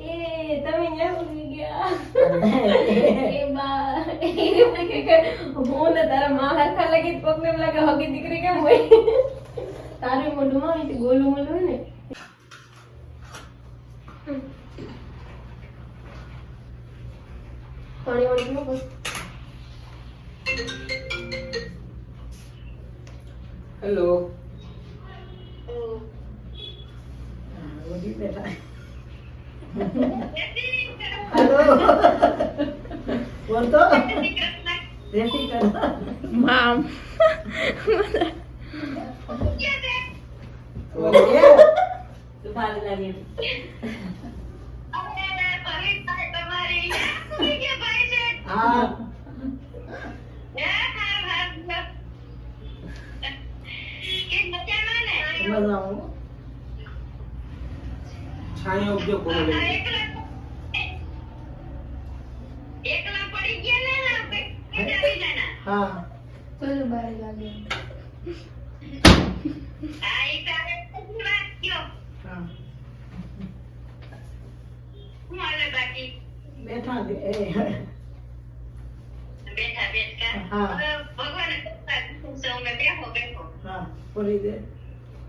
એ તમે ન્યા ભૂલી ગયા એ બા હું ને તારા માં હરખા લાગી પગને એમ લાગે હગી દીકરી કેમ હોય તારું મોઢું માં હોય ગોલું મોલું હોય ને પાણી વાળી નો બસ હેલો વધી બેઠા હેલો બોલતો રેતી કર મામ तुम्हारे लागे हाँ मजा છાંયો ઉપજો કોને हाँ ચલો બારે લાગે हाँ बैठा दे हाँ हाँ पूरी दे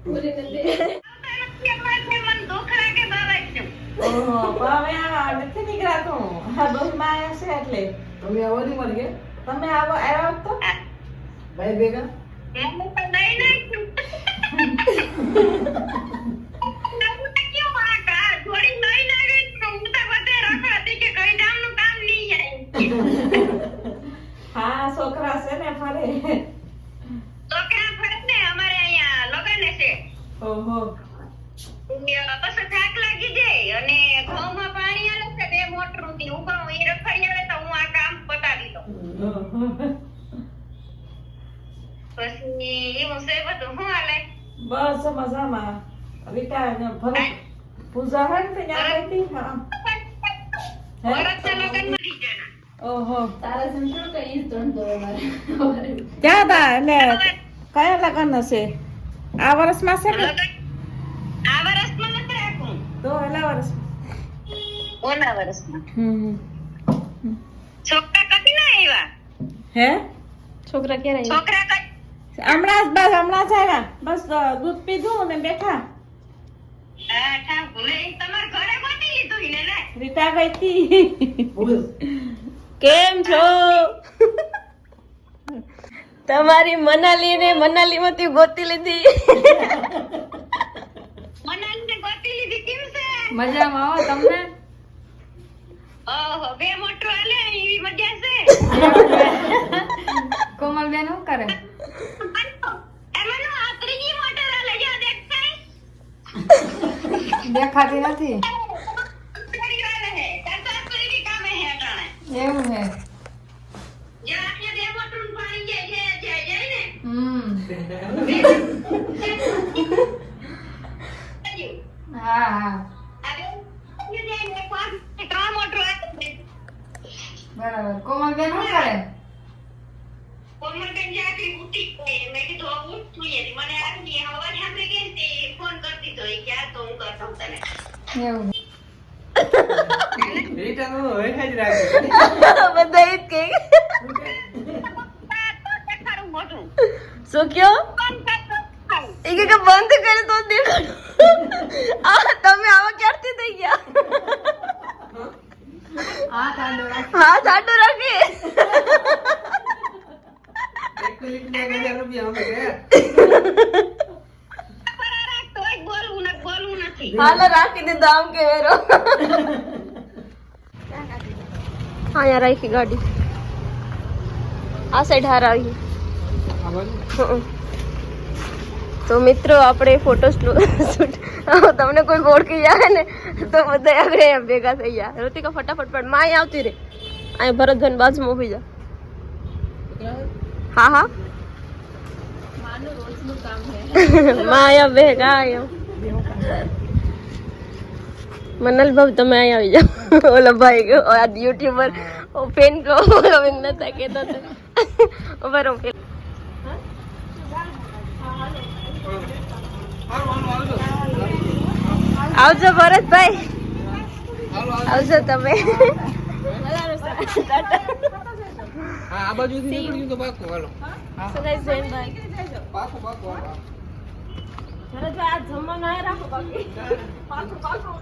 પૂરી કરી ઓહો હવે આ નથી નીકળાતું હા બહુ માયા છે એટલે તમે આવો નહીં મળી ગયા તમે આવ્યો તો ભાઈ ભેગા હા છોકરા છે ને ફરે ઓહો પછી થાક લાગી જાય અને ઘઉંમાં પાણી આલે છે 2 મોટરું થી હું કહું ઈ રખડી આવે તો હું આ કામ પતાવી દઉં ઓહો. પછી એવું છે બધું હું હાલે બસ મજામાં રીટા ને ભરત પૂજા હે ને ત્યાં ગઈ હતી હા ભરતના લગનમાં થઈ જણા ઓહો તારા સંસાર કઈ ધંધો અમારે ક્યાં હતા એટલે કયા લગન હશે આ વર્ષમાં છે કે આ વર્ષમાં નથી રાખું તો એલા વર્ષ ઓલા વર્ષમાં હમ છોકરા કદી ના આવ્યા હે છોકરા ક્યારે છોકરા કદી હમણાં જ આવ્યા બસ દૂધ પીધું ને બેઠા હા ઠા ભૂલે તમાર ઘરે ગોતી લીધું ઈને ને રીટા ગઈ હતી બોલ કેમ છો તમારી મનાલી માંથી ગોતી લીધી મનાલીને ગોતી લીધી કેમ છે મજામાં આવો તમને ઓહો 2 મોટરો આલે એવી મજા છે કોમલબેન શું કરે એમાંનો આ ત્રીજી મોટર આલે જો દેખાય દેખાતી નથી થોડી વાર હે તાતા કરી કામે હે અટાણે એવું હે જો આપણે 2 મોટરું પાણી જાય ને હા હા બરાબર કોમલબેન શું કરે એવું રીટા નો હોય જ રાખે બધા ઈ જ કહે શું કયો એ કે બંધ કરે તો દેખાડો આ તમે આવા ક્યારથી થઈ ગયા હા સાડો રાખે ₹1,000 અમે ગયા હાલો રાખી દીધો આમ કે વેરો હા યાર રાખી ગાડી આ સાઈડ હાર આવી આ બાજુ તો મિત્રો આપણે ફોટો શૂટ તમને કોઈ ઓળખી જાય ને તો બધા આગળ અહીંયા ભેગા થઈ ગયા ઋતિકા ફટાફટ પણ માં અહીં આવતી રે અહીં ભરતભાઈ બાજુમાં ઉભી જા હા હા માં અહીંયા ભેગા અહીંયા મનલ ભાઈ તમે અહીં આવી જાઓ ઓલો ભાઈ ગયો આ યુટ્યુબર ફેન નતા કેતા બરોબર આવજો ભરતભાઈ આવજો તમે હા આ બાજુથી નીકળી તો પાકું હાલો So guys, જય ભાઈ પાકું પાકું હાલો ભરતભાઈ આ જમવાનું આ રાખો બાકી પાછું પાછું